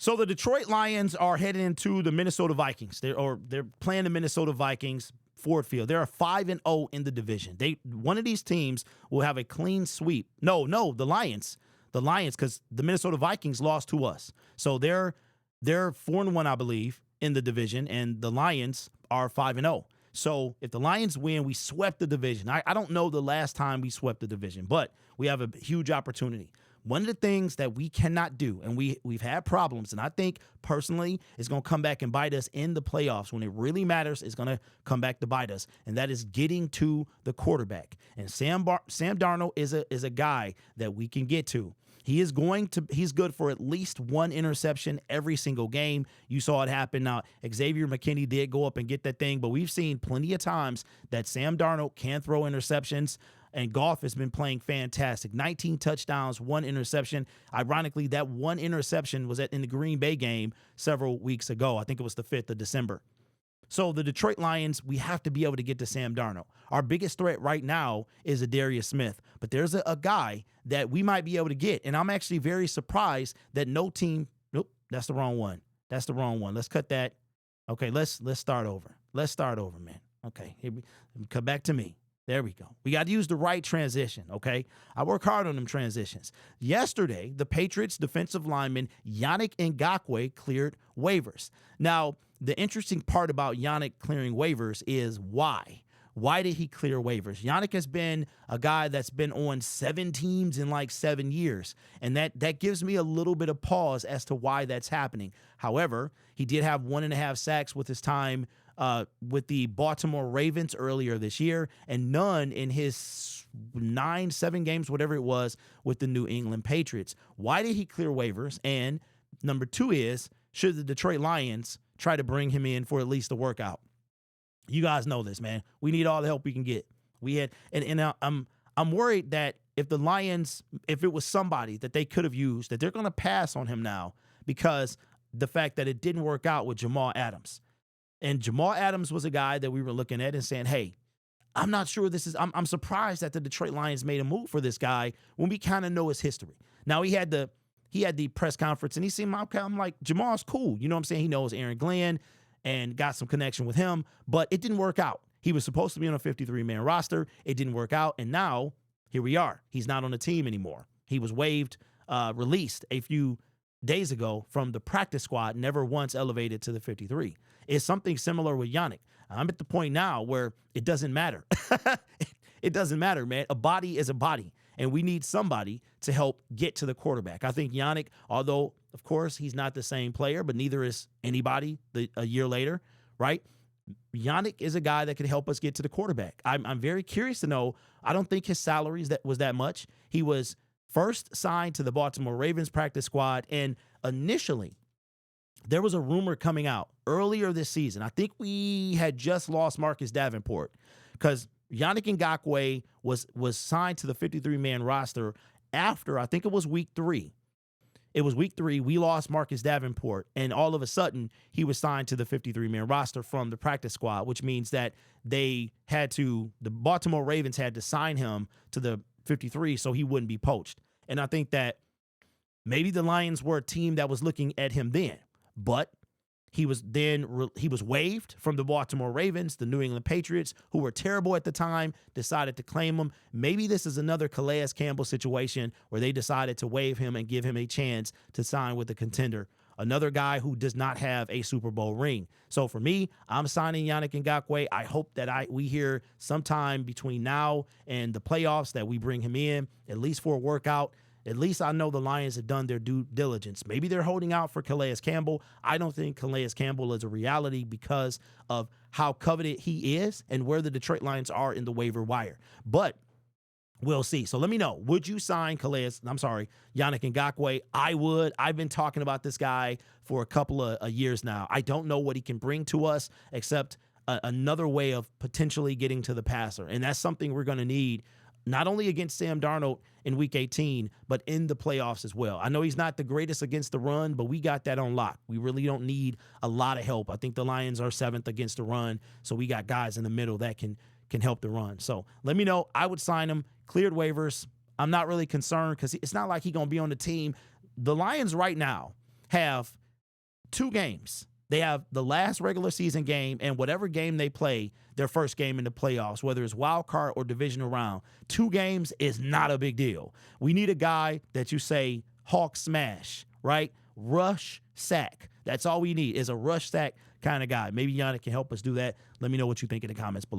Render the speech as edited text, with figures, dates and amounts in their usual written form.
So the Detroit Lions are heading into the Minnesota Vikings. They're playing the Minnesota Vikings, Ford Field. They're 5-0 in the division. One of these teams will have a clean sweep. No, the Lions. The Lions, because the Minnesota Vikings lost to us. So they're 4-1, I believe, in the division, and the Lions are 5-0. So if the Lions win, we swept the division. I don't know the last time we swept the division, but we have a huge opportunity. One of the things that we cannot do, and we've had problems, and I think personally it's going to come back and bite us in the playoffs. When it really matters, it's going to come back to bite us, and that is getting to the quarterback. And Sam Darnold is a guy that we can get to. He's good for at least one interception every single game. You saw it happen. Now, Xavier McKinney did go up and get that thing, but we've seen plenty of times that Sam Darnold can throw interceptions, and Goff has been playing fantastic. 19 touchdowns, 1 interception. Ironically, that 1 interception was in the Green Bay game several weeks ago. I think it was the 5th of December. So the Detroit Lions, we have to be able to get to Sam Darnold. Our biggest threat right now is Darius Smith, but there's a guy that we might be able to get, and I'm actually very surprised that no team. Nope, that's the wrong one. That's the wrong one. Let's cut that. Okay, let's start over. Let's start over, man. Okay, come back to me. There we go. We got to use the right transition, okay? I work hard on them transitions. Yesterday, the Patriots defensive lineman Yannick Ngakoue cleared waivers. Now, the interesting part about Yannick clearing waivers is why. Why did he clear waivers? Yannick has been a guy that's been on 7 teams in like 7 years, and that gives me a little bit of pause as to why that's happening. However, he did have 1.5 sacks with his time with the Baltimore Ravens earlier this year, and none in his 7 games, whatever it was, with the New England Patriots. Why did he clear waivers? And number 2 is, should the Detroit Lions try to bring him in for at least a workout? You guys know this, man. We need all the help we can get. I'm worried that if the Lions, if it was somebody that they could have used, that they're going to pass on him now because the fact that it didn't work out with Jamal Adams. And Jamal Adams was a guy that we were looking at and saying, hey, I'm not sure this is, I'm surprised that the Detroit Lions made a move for this guy when we kind of know his history. Now, he had the press conference and he seemed, I'm like, Jamal's cool. You know what I'm saying? He knows Aaron Glenn and got some connection with him, but it didn't work out. He was supposed to be on a 53-man roster. It didn't work out. And now here we are. He's not on the team anymore. He was released a few days ago from the practice squad, never once elevated to the 53. It's something similar with Yannick. I'm at the point now where it doesn't matter. It doesn't matter, man. A body is a body, and we need somebody to help get to the quarterback. I think Yannick, although, of course, he's not the same player, but neither is anybody a year later, right? Yannick is a guy that could help us get to the quarterback. I'm very curious to know. I don't think his salary was that much. He was first signed to the Baltimore Ravens practice squad, and initially there was a rumor coming out earlier this season. I think we had just lost Marcus Davenport because Yannick Ngakoue was signed to the 53-man roster after, I think it was week 3. It was week 3. We lost Marcus Davenport, and all of a sudden, he was signed to the 53-man roster from the practice squad, which means that the Baltimore Ravens had to sign him to the 53 so he wouldn't be poached. And I think that maybe the Lions were a team that was looking at him then, but he was waived from the Baltimore Ravens. The New England Patriots, who were terrible at the time, decided to claim him. Maybe this is another Calais Campbell situation where they decided to waive him and give him a chance to sign with a contender, another guy who does not have a Super Bowl ring. So for me, I'm signing Yannick Ngakoue. I hope that we hear sometime between now and the playoffs that we bring him in, at least for a workout. At least I know the Lions have done their due diligence. Maybe they're holding out for Calais Campbell. I don't think Calais Campbell is a reality because of how coveted he is and where the Detroit Lions are in the waiver wire. But we'll see. So let me know. Would you sign Yannick Ngakoue? I would. I've been talking about this guy for a couple of years now. I don't know what he can bring to us except another way of potentially getting to the passer. And that's something we're going to need not only against Sam Darnold in Week 18, but in the playoffs as well. I know he's not the greatest against the run, but we got that on lock. We really don't need a lot of help. I think the Lions are 7th against the run, so we got guys in the middle that can help the run. So let me know. I would sign him. Cleared waivers. I'm not really concerned because it's not like he's going to be on the team. The Lions right now have 2 games. They have the last regular season game and whatever game they play, their first game in the playoffs, whether it's wild card or divisional round. 2 games is not a big deal. We need a guy that you say Hawk smash, right? Rush sack. That's all we need is a rush sack kind of guy. Maybe Yannick can help us do that. Let me know what you think in the comments below.